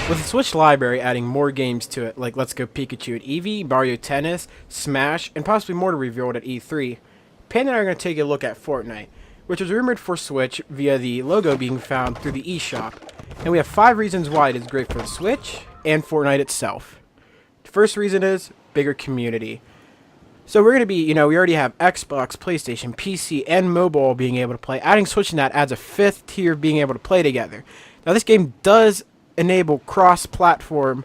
With the Switch library adding more games to it, like Let's Go Pikachu and Eevee, Mario Tennis, Smash, and possibly more to reveal at E3, Panda and I are going to take a look at Fortnite, which was rumored for Switch via the logo being found through the eShop. And we have 5 reasons why it is great for the Switch and Fortnite itself. The first reason is bigger community. So we're going to be, we already have Xbox, PlayStation, PC, and mobile being able to play. Adding Switch in that adds a 5th tier of being able to play together. Now this game does enable cross-platform.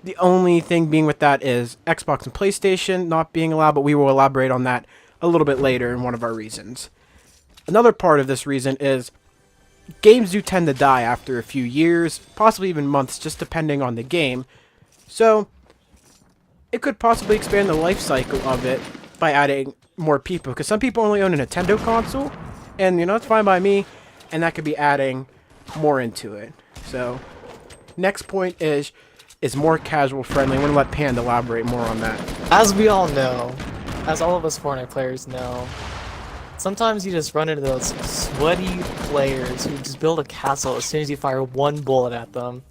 The only thing being with that is Xbox and PlayStation not being allowed, but we will elaborate on that a little bit later in one of our reasons. Another part of this reason is games do tend to die after a few years, possibly even months, just depending on the game. So it could possibly expand the life cycle of it by adding more people, because some people only own a Nintendo console, and it's fine by me, and that could be adding more into it. So next point is more casual friendly. I'm going to let Panda elaborate more on that. As we all know, as all of us Fortnite players know, sometimes you just run into those sweaty players who just build a castle as soon as you fire one bullet at them.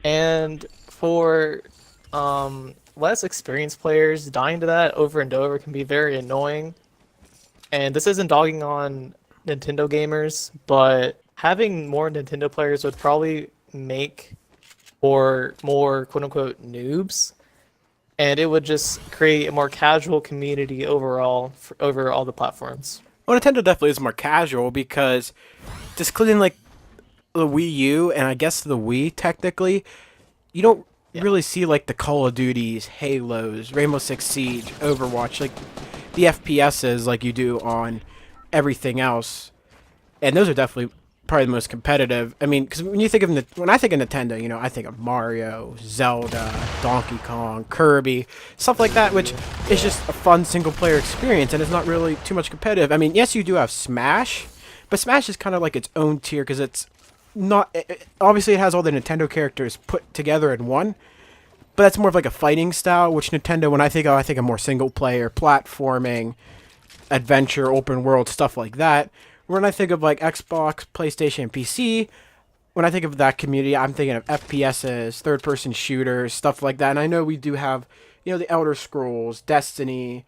And for less experienced players, dying to that over and over can be very annoying. And this isn't dogging on Nintendo gamers, but having more Nintendo players would probably make for more quote-unquote noobs, and it would just create a more casual community overall over all the platforms. Well, Nintendo definitely is more casual because just including like the Wii U and I guess the Wii technically, you don't really see like the Call of Duties, Halos, Rainbow Six Siege, Overwatch, like the FPSs like you do on everything else, and those are definitely probably the most competitive. I mean, because when I think of Nintendo, I think of Mario, Zelda, Donkey Kong, Kirby, stuff like that, which is just a fun single-player experience, and it's not really too much competitive. I mean, yes, you do have Smash, but Smash is kind of like its own tier because it's not. Obviously, it has all the Nintendo characters put together in one, but that's more of like a fighting style. Which Nintendo, when I think of more single-player, platforming, adventure, open world, stuff like that. When I think of like Xbox, PlayStation, and PC, when I think of that community, I'm thinking of FPSs, third-person shooters, stuff like that. And I know we do have, the Elder Scrolls, Destiny,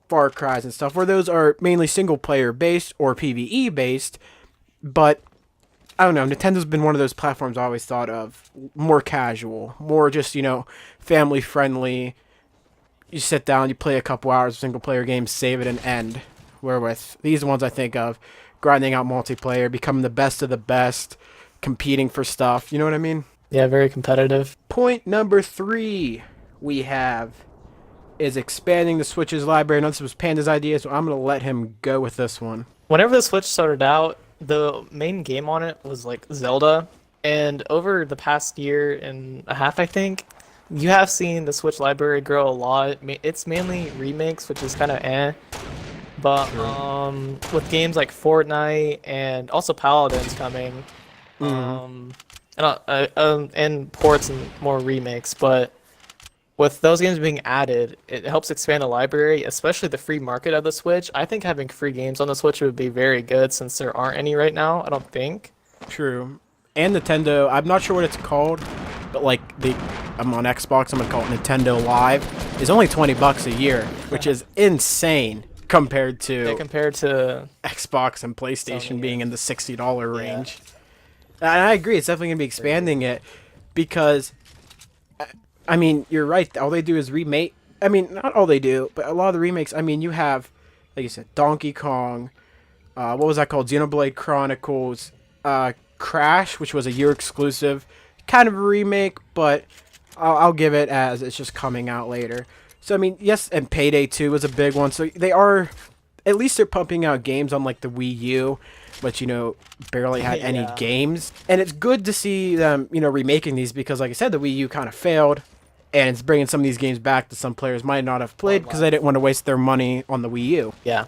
Far Cry's, and stuff, where those are mainly single-player based or PvE based. But I don't know. Nintendo's been one of those platforms I always thought of more casual, more just family friendly. You sit down, you play a couple hours of single-player games, save it, and end. Where with these ones, I think of grinding out multiplayer, becoming the best of the best, competing for stuff. You know what I mean? Yeah, very competitive. Point number 3 we have is expanding the Switch's library. Now, this was Panda's idea, so I'm going to let him go with this one. Whenever the Switch started out, the main game on it was like Zelda, and over the past year and a half, I think, you have seen the Switch library grow a lot. It's mainly remakes, which is kind of but with games like Fortnite and also Paladins coming, and ports and more remakes, but with those games being added, it helps expand the library, especially the free market of the Switch. I think having free games on the Switch would be very good since there aren't any right now, I don't think. True. And Nintendo, I'm not sure what it's called, but I'm on Xbox, I'm going to call it Nintendo Live, is only $20 a year, which is insane. Compared to Xbox and PlayStation being in the $60 range. And I agree, it's definitely going to be expanding it because, I mean, you're right, all they do is remake. I mean, not all they do, but a lot of the remakes, I mean, you have, like you said, Donkey Kong, what was that called? Xenoblade Chronicles, Crash, which was a year exclusive, kind of a remake, but I'll give it as it's just coming out later. So, I mean, yes, and Payday 2 was a big one. So, they're pumping out games on, like, the Wii U, which, barely had any games. And it's good to see them, remaking these because, like I said, the Wii U kind of failed. And it's bringing some of these games back that some players might not have played because they didn't want to waste their money on the Wii U. Yeah.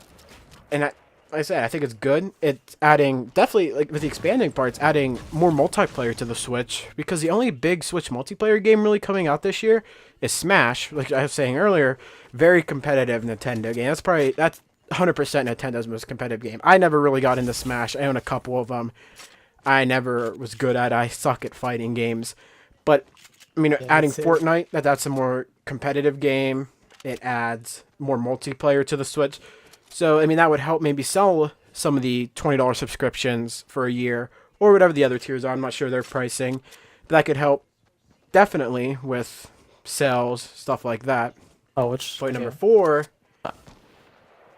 And like I said, I think it's good. It's adding, definitely, like, with the expanding parts, adding more multiplayer to the Switch. Because the only big Switch multiplayer game really coming out this year is Smash, like I was saying earlier, very competitive Nintendo game. That's 100% Nintendo's most competitive game. I never really got into Smash. I own a couple of them. I never was good at it. I suck at fighting games. But I mean, Yeah, adding that's it. Fortnite, that's a more competitive game. It adds more multiplayer to the Switch. So I mean, that would help maybe sell some of the $20 subscriptions for a year or whatever the other tiers are. I'm not sure their pricing, but that could help definitely with sales, stuff like that. Oh, which Point number okay. 4.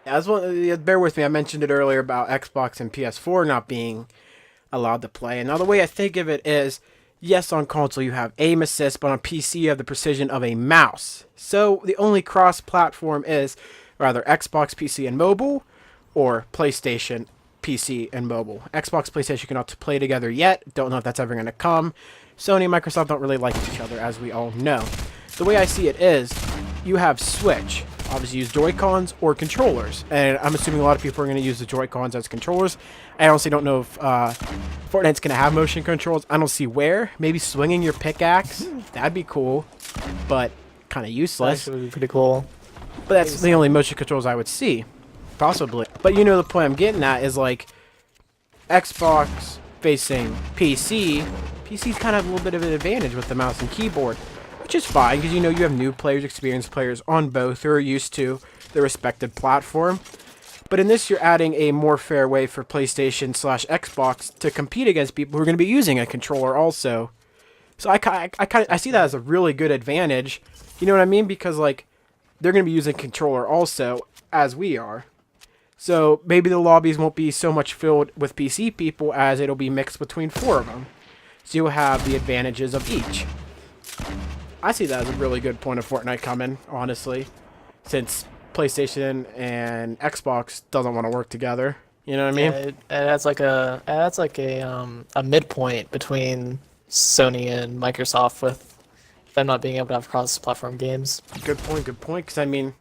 As well, bear with me. I mentioned it earlier about Xbox and PS4 not being allowed to play. And now the way I think of it is, yes, on console you have aim assist, but on PC you have the precision of a mouse. So the only cross-platform is rather Xbox, PC, and mobile, or PlayStation, PC, and mobile. Xbox, PlayStation cannot play together yet. Don't know if that's ever going to come. Sony and Microsoft don't really like each other, as we all know. The way I see it is, you have Switch. Obviously use Joy-Cons or controllers. And I'm assuming a lot of people are going to use the Joy-Cons as controllers. I honestly don't know if Fortnite's going to have motion controls. I don't see where. Maybe swinging your pickaxe. That'd be cool. But kind of useless. Actually would be pretty cool. But that's the only motion controls I would see. Possibly. But you know the point I'm getting at is like Xbox facing PC. PC's kind of a little bit of an advantage with the mouse and keyboard. Which is fine, because you know you have new players, experienced players on both who are used to their respective platform. But in this, you're adding a more fair way for PlayStation / Xbox to compete against people who are going to be using a controller also. So I see that as a really good advantage. You know what I mean? Because like they're going to be using controller also, as we are. So maybe the lobbies won't be so much filled with PC people as it'll be mixed between 4 of them. So you'll have the advantages of each. I see that as a really good point of Fortnite coming, honestly, since PlayStation and Xbox doesn't want to work together. You know what I mean? Yeah, it adds like a midpoint between Sony and Microsoft with them not being able to have cross-platform games. Good point. Good point. Because I mean,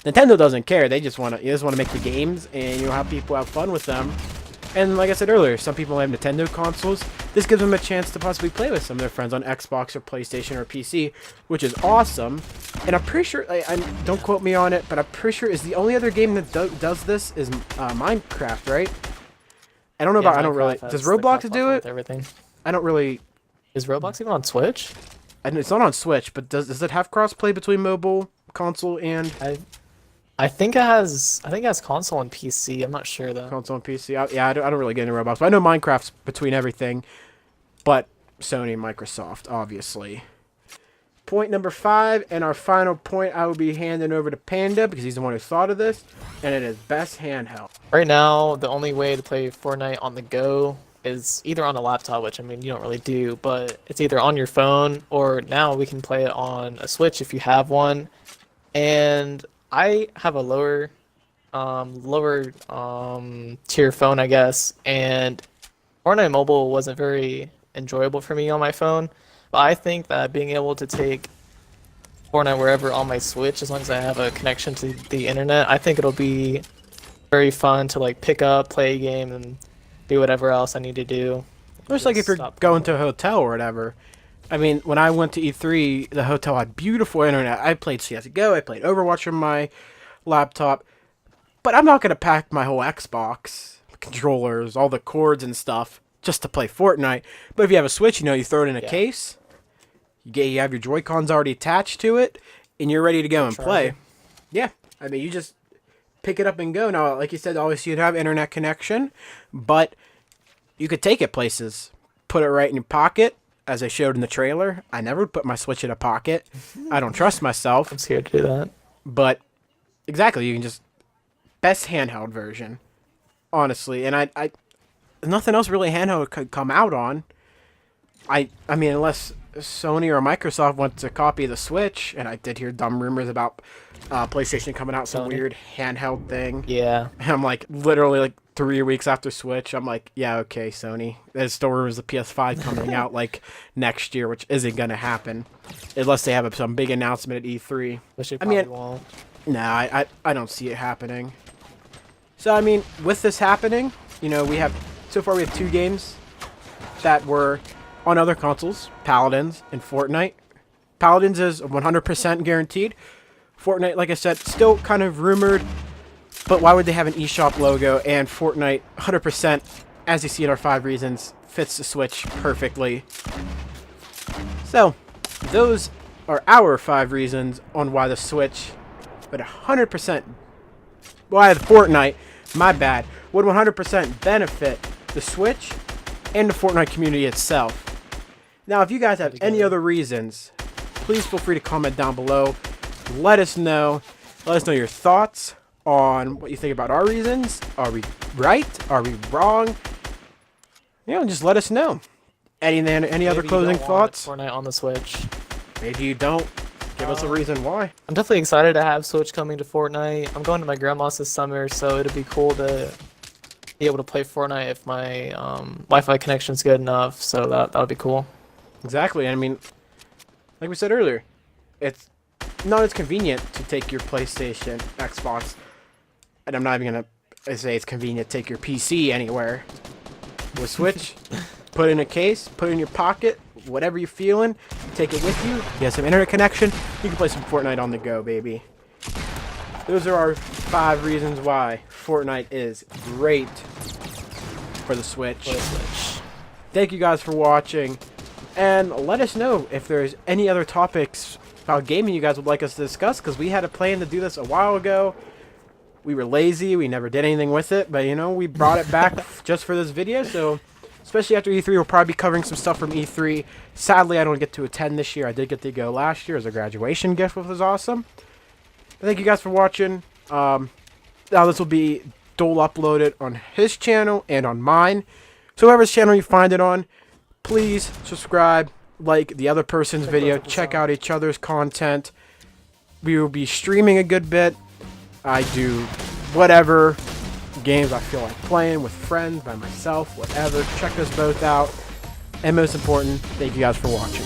Nintendo doesn't care. They just want to make the games, and you'll have people have fun with them. And like I said earlier, some people have Nintendo consoles. This gives them a chance to possibly play with some of their friends on Xbox or PlayStation or PC, which is awesome. And I'm pretty sure, don't quote me on it, but I'm pretty sure is the only other game that does this is Minecraft, right? I don't know Yeah, about, I don't really, Minecraft does has the Roblox do cross-platform it? with everything. I don't really, Is Roblox even on Switch? and it's not on Switch, but does it have crossplay between mobile, console, and I think it has. I think it has console and PC. I'm not sure though. console and PC? Yeah, I don't really get into Roblox, but I know Minecraft's between everything, but Sony and Microsoft, obviously. Point number 5, and our final point, I will be handing over to Panda because he's the one who thought of this, and it is best handheld. Right now, the only way to play Fortnite on the go is either on a laptop, which I mean you don't really do, but it's either on your phone or now we can play it on a Switch if you have one. And I have a lower tier phone, I guess, and Fortnite Mobile wasn't very enjoyable for me on my phone. But I think that being able to take Fortnite wherever on my Switch, as long as I have a connection to the internet, I think it'll be very fun to like pick up, play a game, and do whatever else I need to do. Just like if you're going to a hotel or whatever. I mean, when I went to E3, the hotel had beautiful internet. I played CSGO, I played Overwatch on my laptop, but I'm not going to pack my whole Xbox, controllers, all the cords and stuff, just to play Fortnite. But if you have a Switch, you know, you throw it in a case, you have your Joy-Cons already attached to it, and you're ready to go and play. Yeah, I mean, you just pick it up and go. Now, like you said, obviously you'd have internet connection, but you could take it places. Put it right in your pocket, as I showed in the trailer. I never would put my Switch in a pocket. I don't trust myself. I'm scared to do that. But, exactly, you can just... Best handheld version, honestly. And I nothing else really handheld could come out on. I mean, unless Sony or Microsoft want to copy the Switch, and I did hear dumb rumors about PlayStation coming out some weird handheld thing. Yeah. And I'm like, literally like 3 weeks after Switch, I'm like, yeah, okay, Sony. There's still rumors of PS5 coming out like next year, which isn't gonna happen unless they have some big announcement at E3. Which it I mean, probably won't. Nah, I don't see it happening. So I mean, with this happening, you know, so far we have 2 games that were on other consoles, Paladins and Fortnite. Paladins is 100% guaranteed. Fortnite, like I said, still kind of rumored, but why would they have an eShop logo? And Fortnite, 100%, as you see in our 5 reasons, fits the Switch perfectly. So, those are our 5 reasons on why the Switch would 100%, why the Fortnite, my bad, would 100% benefit the Switch and the Fortnite community itself. Now, if you guys have any other reasons, please feel free to comment down below. Let us know. Let us know your thoughts on what you think about our reasons. Are we right? Are we wrong? Just let us know. Any other closing thoughts? Fortnite on the Switch. Maybe you don't. Give us a reason why. I'm definitely excited to have Switch coming to Fortnite. I'm going to my grandma's this summer, so it'll be cool to be able to play Fortnite if my Wi-Fi connection's good enough. So that'll be cool. Exactly. I mean, like we said earlier, it's not as convenient to take your PlayStation, Xbox, and I'm not even gonna say it's convenient to take your PC anywhere. With Switch, put it in a case, put it in your pocket, whatever you're feeling, take it with you. You have some internet connection, you can play some Fortnite on the go, baby. Those are our 5 reasons why Fortnite is great for the Switch. Thank you guys for watching, and let us know if there's any other topics about gaming you guys would like us to discuss, because we had a plan to do this a while ago. We were lazy, we never did anything with it, but we brought it back just for this video. So especially after E3, we'll probably be covering some stuff from E3. Sadly, I don't get to attend this year. I did get to go last year as a graduation gift, which was awesome. But thank you guys for watching. Now this will be dual uploaded on his channel and on mine, so whoever's channel you find it on, please subscribe, like the other person's video, check out each other's content. We will be streaming a good bit. I do whatever games I feel like playing with friends, by myself, whatever. Check us both out. And most important, thank you guys for watching.